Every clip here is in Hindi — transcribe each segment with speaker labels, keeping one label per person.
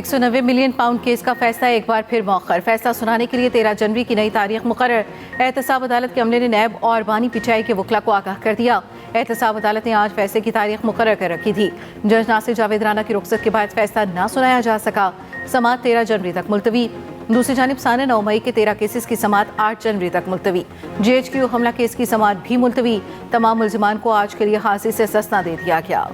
Speaker 1: 190 मिलियन पाउंड केस का फैसला एक बार फिर मौखर। फैसला सुनाने के लिए 13 जनवरी की नई तारीख मुकर्रर। एहतसाब अदालत के अमले ने नैब और बानी पिचाई के वकला को आगाह कर दिया। एहतसाब अदालत ने आज फैसले की तारीख मुकर्रर कर रखी थी। जज नासिर जावेद राना की रुखसत के बाद फैसला न सुनाया जा सका। समाअत 13 जनवरी तक मुलतवी। दूसरी जानिब साने 9 मई के 13 केसेस की समाअत 8 जनवरी तक मुलतवी। GHQ हमला केस की समाअत भी मुलतवी। तमाम मुल्जिमान को आज के लिए फांसी से सस्ता दे दिया गया।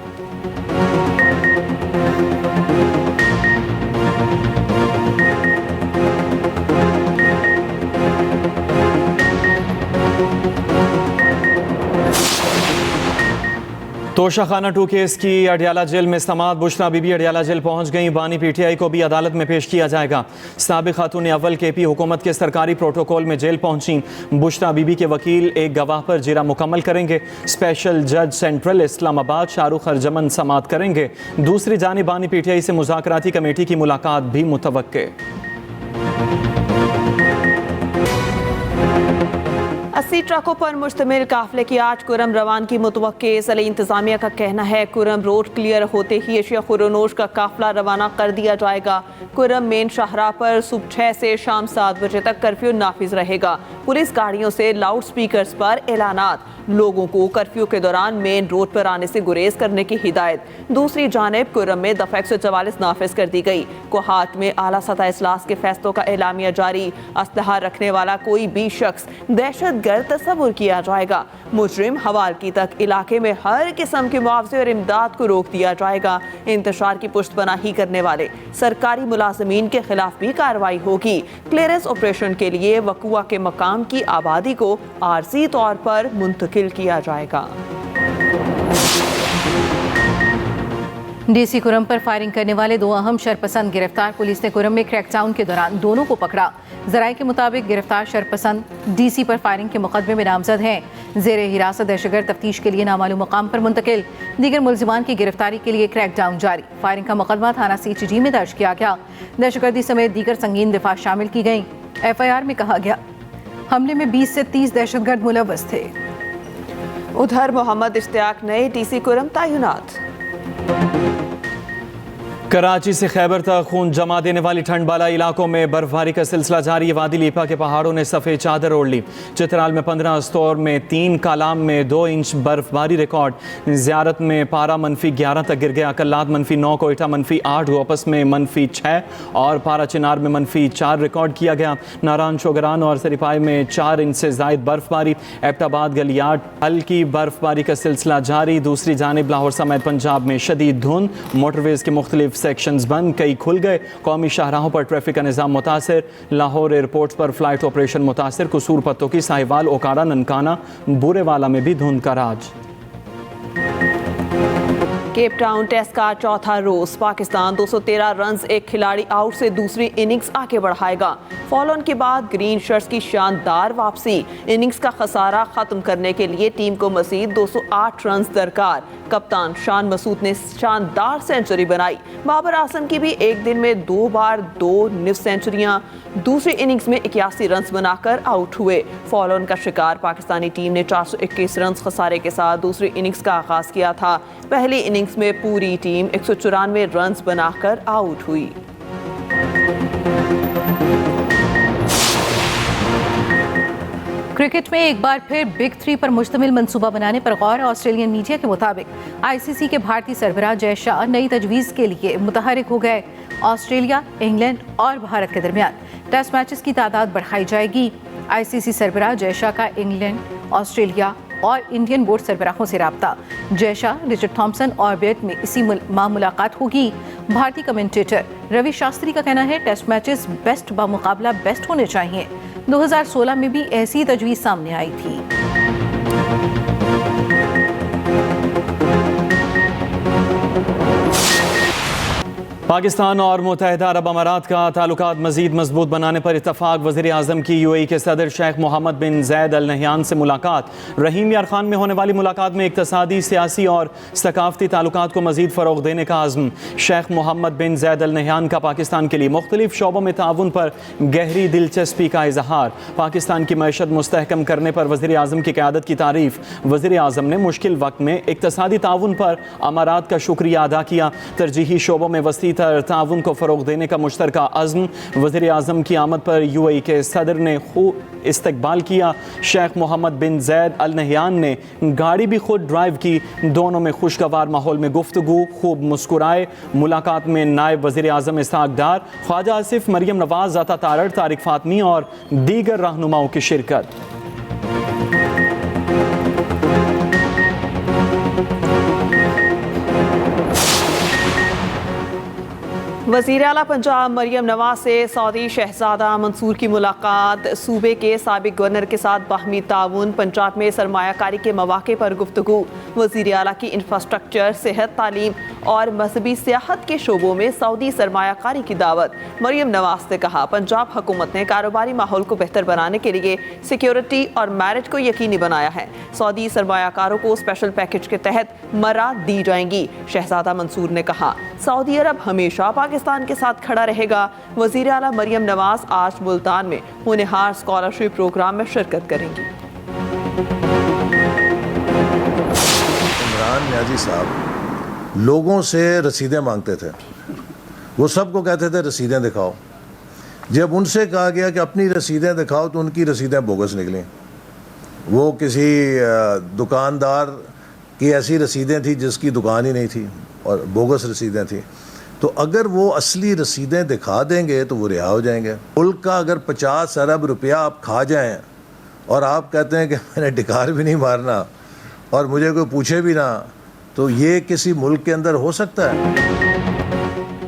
Speaker 2: तोशाखाना 2 केस की अडियाला जेल में समाअत। बुशरा बीबी अडियाला जेल पहुंच गई। बानी PTI को भी अदालत में पेश किया जाएगा। साबिक खातून अव्वल KP हुकूमत के सरकारी प्रोटोकॉल में जेल पहुंची। बुशरा बीबी के वकील एक गवाह पर जिरा मुकम्मल करेंगे। स्पेशल जज सेंट्रल इस्लामाबाद शाहरुख हरजमन समाअत करेंगे। दूसरी जानिब बानी PTI से मुज़ाकराती कमेटी की मुलाकात भी मुतवक्के।
Speaker 3: 80 ट्रकों पर मुश्तमिल काफिले की आज कुरम रवानगी मुतवक्के। ज़िला इंतजामिया का कहना है कुरम रोड क्लियर होते ही एशिया खुरोनोश का काफिला रवाना कर दिया जाएगा। कुरम मेन शाहराह पर सुबह 6 से शाम 7 बजे तक कर्फ्यू नाफिज रहेगा। पुलिस गाड़ियों से लाउड स्पीकर्स पर ऐलानात। लोगों को कर्फ्यू के दौरान मेन रोड पर आने से गुरेज करने की हिदायत। दूसरी जानिब कुरम में दफ़ा 144 नाफिज कर दी गई। कोहाट में आला सतह इजलास के फैसलों का एलामिया जारी। असलहा रखने वाला कोई भी शख्स दहशतगर्द तस्वुर किया जाएगा। मुजरिम हवालगी तक इलाके में हर किस्म के मुआवजे और इमदाद को रोक दिया जाएगा। इंतशार की पुश्तपनाही करने वाले सरकारी मुलाजमीन के खिलाफ भी कार्रवाई होगी। क्लियरेंस ऑपरेशन के लिए वकुआ के मकाम की आबादी को आर्जी तौर पर मुंतकिल किया जाएगा।
Speaker 1: DC कुरम पर फायरिंग करने वाले 2 अहम शरपसंद गिरफ्तार। पुलिस ने कुरम में क्रैकडाउन के दौरान दोनों को पकड़ा। जराये के मुताबिक गिरफ्तार शरपसंद DC पर फायरिंग के मुकदमे में नामजद हैं। जेरे हिरासत दहशतगर्द तफ्तीश के लिए नामालूम मकाम पर मुंतकिल। दीगर मुल्जिमान की गिरफ्तारी के लिए क्रैकडाउन जारी। फायरिंग का मुकदमा थाना CHG में दर्ज किया गया। दहशतगर्दी समेत दीगर संगीन दिफात शामिल की गई। FIR में कहा गया हमले में 20 से 30 दहशतगर्द मुलव्वस थे।
Speaker 3: उधर मोहम्मद इश्तियाक नए DC कुरम तैनात।
Speaker 2: कराची से खैबर तक खून जमा देने वाली ठंड वाला इलाकों में बर्फबारी का सिलसिला जारी है। वादी लीपा के पहाड़ों ने सफ़ेद चादर ओढ़ ली। चित्राल में 15, अस्तौर में 3, कालाम में 2 इंच बर्फबारी रिकॉर्ड। ज़ियारत में पारा -11 तक गिर गया। कल्लात -9, कोयटा -8, गोपस में -6 और पारा चिनार में -4 रिकॉर्ड किया गया। नारायण शोगरान और सरीपाई में 4 इंच से ज़ायद बर्फबारी। एबटाबाद गलियाट हल्की बर्फबारी का सिलसिला जारी। दूसरी जानिब लाहौर समेत पंजाब में शदीद धुंध। मोटरवेज के मुख्तलिफ सेक्शंस बंद, कई खुल गए। कौमी शाहराहों पर ट्रैफिक का निज़ाम मुतासर। लाहौर एयरपोर्ट पर फ्लाइट ऑपरेशन मुतासर। कसूर पत्तों की साहिवाल, ओकारा, ननकाना, बुरेवाला में भी धुंध का राज।
Speaker 3: केप टाउन टेस्ट का चौथा रोज पाकिस्तान 213 रन्स एक खिलाड़ी आउट से दूसरी इनिंग्स आगे बढ़ाएगा। फॉलो ऑन के बाद ग्रीन शर्ट्स की शानदार वापसी। इनिंग्स का खसारा खत्म करने के लिए टीम को मजीद 208 रन्स दरकार। कप्तान शान मसूद ने शानदार सेंचुरी बनाई। बाबर आजम की भी एक दिन में 2 बार 2 निफ सेंचुरियां। दूसरी इनिंग्स में 81 रन्स बनाकर आउट हुए। फॉलो ऑन का शिकार पाकिस्तानी टीम ने 421 रन्स खसारे के साथ दूसरी इनिंग्स का आगाज किया था। पहली इनिंग्स में पूरी टीम 194 रन्स बनाकर आउट हुई।
Speaker 1: क्रिकेट में एक बार फिर बिग 3 पर मुश्तमिल मंसूबा बनाने पर गौर। ऑस्ट्रेलियन मीडिया के मुताबिक ICC के भारतीय सरबराह जय शाह नई तजवीज़ के लिए मुतहरिक हो गए। ऑस्ट्रेलिया, इंग्लैंड और भारत के दरमियान टेस्ट मैचेस की तादाद बढ़ाई जाएगी। ICC सरबराह जय शाह का इंग्लैंड, ऑस्ट्रेलिया और इंडियन बोर्ड सरबराहों से राब्ता। जय शाह, रिचर्ड थॉम्सन और बेट में इसी माह मुलाकात होगी। भारतीय कमेंटेटर रवि शास्त्री का कहना है टेस्ट मैचेस बेस्ट बामुकाबला बेस्ट होने चाहिए। 2016 में भी ऐसी तजवीज़ सामने आई थी।
Speaker 2: पाकिस्तान और मुत्तहिदा अरब अमारात का ताल्लुकात मज़ीद मजबूत बनाने पर इत्तफाक। वज़ीर आज़म की UAE के सदर शेख मोहम्मद बिन ज़ैद अल नहयान से मुलाकात। रहीम यार खान में होने वाली मुलाकात में इक़्तिसादी, सियासी और सकाफ़ती ताल्लुकात को मज़ीद फ़रोग़ देने का आज़म। शेख मोहम्मद बिन ज़ैद अल नहयान का पाकिस्तान के लिए मुख्तलिफ शोबों में ताउन पर गहरी दिलचस्पी का इजहार। पाकिस्तान की मईशत मुस्तहकम करने पर वज़ीर आज़म की क़यादत की तारीफ़। वज़ीर आज़म ने मुश्किल वक्त में इक़्तिसादी ताउन पर अमारात का शुक्रिया अदा किया। तरजीही शोबों में वसी मिलकर ताउन को फ़रोग़ देने का मुश्तरका अज़्म। वज़ीर आज़म की आमद पर UAE के सदर ने खूब इस्तकबाल किया। शेख मोहम्मद बिन ज़ैद अल नहयान ने गाड़ी भी खुद ड्राइव की। दोनों में खुशगवार माहौल में गुफ्तगू, खूब मुस्कुराए। मुलाकात में नायब वज़ीर आज़म इसहाक़ डार, ख्वाजा आसिफ, मरियम नवाज़, अता तारड़, तारिक फ़ातमी और दीगर रहनुमाओं की शिरकत।
Speaker 3: वज़ीर आला पंजाब मरियम नवाज से सऊदी शहजादा मंसूर की मुलाकात। सूबे के साबिक गवर्नर के साथ बाहमी ताउन। पंजाब में सरमायाकारी के मौके पर गुफ्तगू। वज़ीर आला की इंफ्रास्ट्रक्चर, सेहत, तालीम और मजहबी सियाहत के शोबों में सऊदी सरमायाकारी की दावत। मरियम नवाज ने कहा, पंजाब हुकूमत ने कारोबारी माहौल को बेहतर बनाने के लिए सिक्योरिटी और मैरिज को यकीनी बनाया है। सऊदी सरमायाकारों को स्पेशल पैकेज के तहत मराद दी जाएंगी। शहजादा मंसूर ने कहा, सऊदी अरब हमेशा पाकिस्तान के साथ खड़ा रहेगा। वज़ीर आला मरियम नवाज आज मुल्तान में होनहार स्कॉलरशिप प्रोग्राम में शिरकत करेंगी।
Speaker 4: इमरान नियाज़ी साहब लोगों से रसीदें मांगते थे, वो सबको कहते थे रसीदें दिखाओ। जब उनसे कहा गया कि अपनी रसीदें दिखाओ तो उनकी रसीदें बोगस निकली। वो किसी दुकानदार की ऐसी रसीदें थी जिसकी दुकान ही नहीं थी और बोगस रसीदें थी। तो अगर वो असली रसीदें दिखा देंगे तो वो रिहा हो जाएंगे। मुल्क का अगर 50 अरब रुपया आप खा जाएं और आप कहते हैं कि मैंने डिकार भी नहीं मारना और मुझे कोई पूछे भी ना, तो ये किसी मुल्क के अंदर हो सकता है?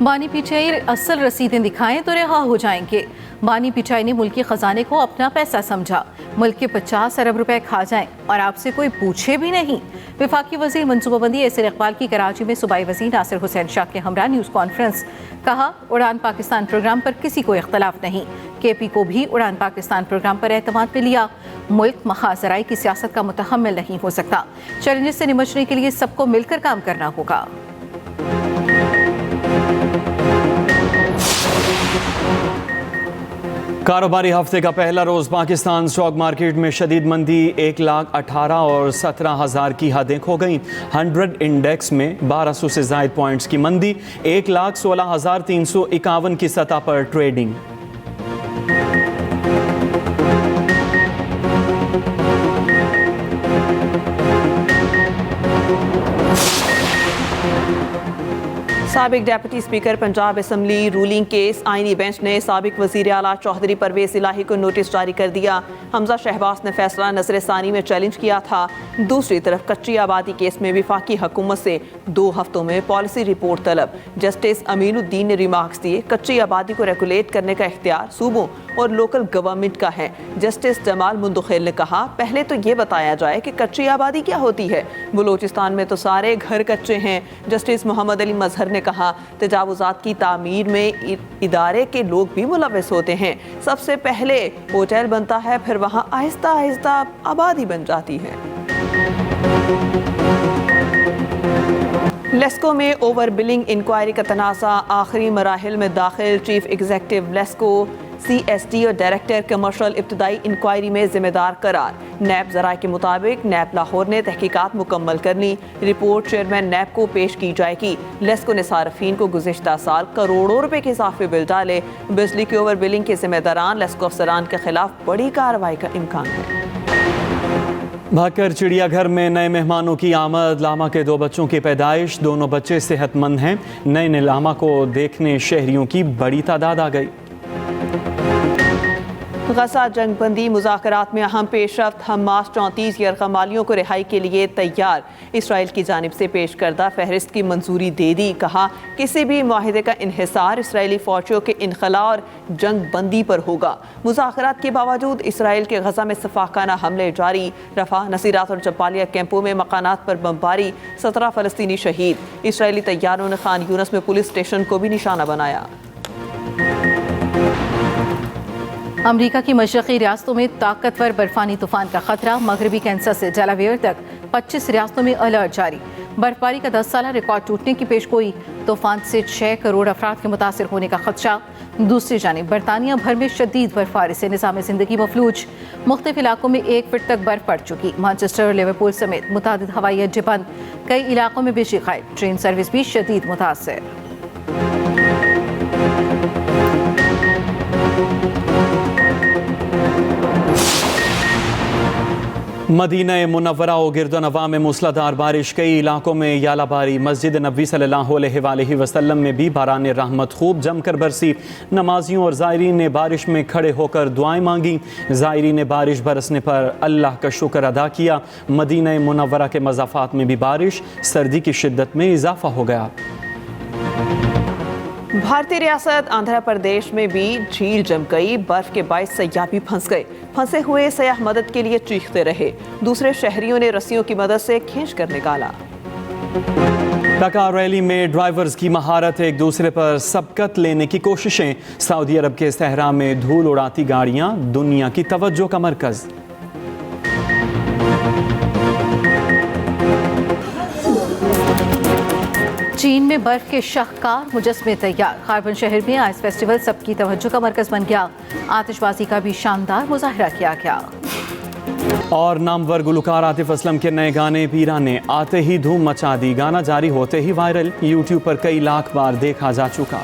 Speaker 1: बानी पिचाई असल रसीदें दिखाएं तो रिहा हो जाएंगे। बानी पिचाई ने मुल्क के खजाने को अपना पैसा समझा। मुल्क के 50 अरब रुपए खा जाएं और आपसे कोई पूछे भी नहीं। वफाकी वजीर मनसूबाबंदी एसर इकबाल की कराची में सूबाई वजीर नासिर हुसैन शाह के हमरा न्यूज़ कॉन्फ्रेंस। कहा, उड़ान पाकिस्तान प्रोग्राम पर किसी को इख्तलाफ नहीं। KP को भी उड़ान पाकिस्तान प्रोग्राम पर एतमाद में लिया। मुल्क महाजराई की सियासत का मुतहम्मिल नहीं हो सकता। चैलेंजेस से निपटने के लिए सबको मिलकर काम करना होगा।
Speaker 2: कारोबारी हफ्ते का पहला रोज पाकिस्तान स्टॉक मार्केट में शदीद मंदी। 1,18,000 और 17,000 की हदें खो गईं। 100 इंडेक्स में 1200 से ज़ायद पॉइंट्स की मंदी। 1,16,351 की सतह पर ट्रेडिंग।
Speaker 3: साबिक deputy speaker Punjab assembly ruling case आईनी बेंच ने साबिक वज़ीर आला चौधरी परवेज़ इलाही को नोटिस जारी कर दिया। हमजा शहबाज ने फैसला नज़र-ए-सानी में चैलेंज किया था। दूसरी तरफ कच्ची आबादी केस में वफाकी हुकूमत से 2 हफ्तों में पॉलिसी रिपोर्ट तलब। जस्टिस अमीनुद्दीन ने रिमार्क्स दिए, कच्ची आबादी को रेगुलेट करने का इख्तियार सूबों और लोकल गवर्नमेंट का है। जस्टिस जमाल मुंदखिल ने कहा, पहले तो ये बताया जाए कि कच्ची आबादी क्या होती है। बलूचिस्तान में तो सारे घर कच्चे हैं। जस्टिस मोहम्मद अली मजहर ने कहा, तजावुजात की तामीर में इदारे के लोग भी मुलविस होते हैं। सबसे पहले होटल बनता है, फिर वहाँ आहिस्ता आहिस्ता आबादी बन जाती है। लेस्को में ओवर बिलिंग इंक्वायरी का तनाज़ा आखिरी मराहिल में दाखिल। चीफ एग्जीक्यूटिव लेस्को CSD और डायरेक्टर कमर्शियल इब्तदाई इंक्वायरी में जिम्मेदार करार। नैब ज़राए के मुताबिक नैब लाहौर ने तहकीकात मुकम्मल कर ली। रिपोर्ट चेयरमैन नैब को पेश की जाएगी। लेस्को ने सार्फिन को गुज़िश्ता साल करोड़ों रुपए के इजाफी बिल डाले। बिजली की ओवर बिलिंग के जिम्मेदारान लेस्को अफसरान के खिलाफ बड़ी कार्रवाई का इम्कान है।
Speaker 2: भाकर चिड़ियाघर में नए मेहमानों की आमद। लामा के 2 बच्चों की पैदाइश। दोनों बच्चे सेहतमंद हैं। नए लामा को देखने शहरियों की बड़ी तादाद आ गई।
Speaker 3: गजा जंगबंदी मुज़ाकरात में अहम पेशरफ्त। हमास 34 यरगमालियों को रिहाई के लिए तैयार। इसराइल की जानिब से पेश करदा फहरिस्त की मंजूरी दे दी। कहा, किसी भी मुआहिदे का इन्हिसार इसराइली फौजियों के इनखला और जंगबंदी पर होगा। मुज़ाकरात के बावजूद इसराइल के गजा में सफाकाना हमले जारी। रफा, नसीरात और जब्बालिया कैंपों में मकानात पर बमबारी। 17 फ़लस्तीनी शहीद। इसराइली तैयारों ने खान यूनस में पुलिस स्टेशन को भी निशाना बनाया।
Speaker 1: अमरीका की मशरक़ी रियासतों में ताकतवर बर्फानी तूफान का खतरा। मगरबी कैंसस से डेलावेयर तक 25 रियासतों में अलर्ट जारी। बर्फबारी का 10 साला रिकॉर्ड टूटने की पेशगोई। तूफान से 6 करोड़ अफराद के मुतासिर होने का खदशा। दूसरी जानिब बरतानिया भर में शदीद बर्फबारी से निज़ाम ज़िंदगी मफलूज। मुख्तलिफ इलाकों में 1 फीट तक बर्फ पड़ चुकी। मैनचेस्टर, लिवरपूल समेत मुतादिद हवाई अड्डे बंद। कई इलाकों में बिजली गायब। ट्रेन सर्विस भी शदीद मुतासर।
Speaker 2: मदीना मुनव्वरा और गिरदोनवा में मूसलाधार बारिश, कई इलाकों में यालाबारी। मस्जिद नबी सल्लल्लाहु अलैहि वसल्लम में भी बारान रहमत खूब जमकर बरसी। नमाजियों और ज़ायरीन ने बारिश में खड़े होकर दुआएं मांगी। ज़ायरीन ने बारिश बरसने पर अल्लाह का शुक्र अदा किया। मदीना मुनव्वरा के मज़ाफ़ात में भी बारिश, सर्दी की शिद्दत में इजाफा हो गया।
Speaker 3: भारतीय रियासत आंध्र प्रदेश में भी झील जम गई। बर्फ के बाइस सयाह भी फंस गए। फंसे हुए सयाह मदद के लिए चीखते रहे। दूसरे शहरियों ने रस्सियों की मदद से खींच कर निकाला।
Speaker 2: टकार रैली में ड्राइवर्स की महारत, एक दूसरे पर सबकत लेने की कोशिशें। सऊदी अरब के सहरा में धूल उड़ाती गाड़ियां, दुनिया की तवज्जो का मरकज।
Speaker 1: चीन में बर्फ के शाहकार मुजस्मे तैयार। खारबन शहर में आइस फेस्टिवल सबकी तवज्जो का मरकज बन गया। आतिशबाजी का भी शानदार मुजाहरा किया गया।
Speaker 2: और नामवर गुलकार आतिफ असलम के नए गाने पीरा ने आते ही धूम मचा दी। गाना जारी होते ही वायरल, यूट्यूब पर कई लाख बार देखा जा चुका।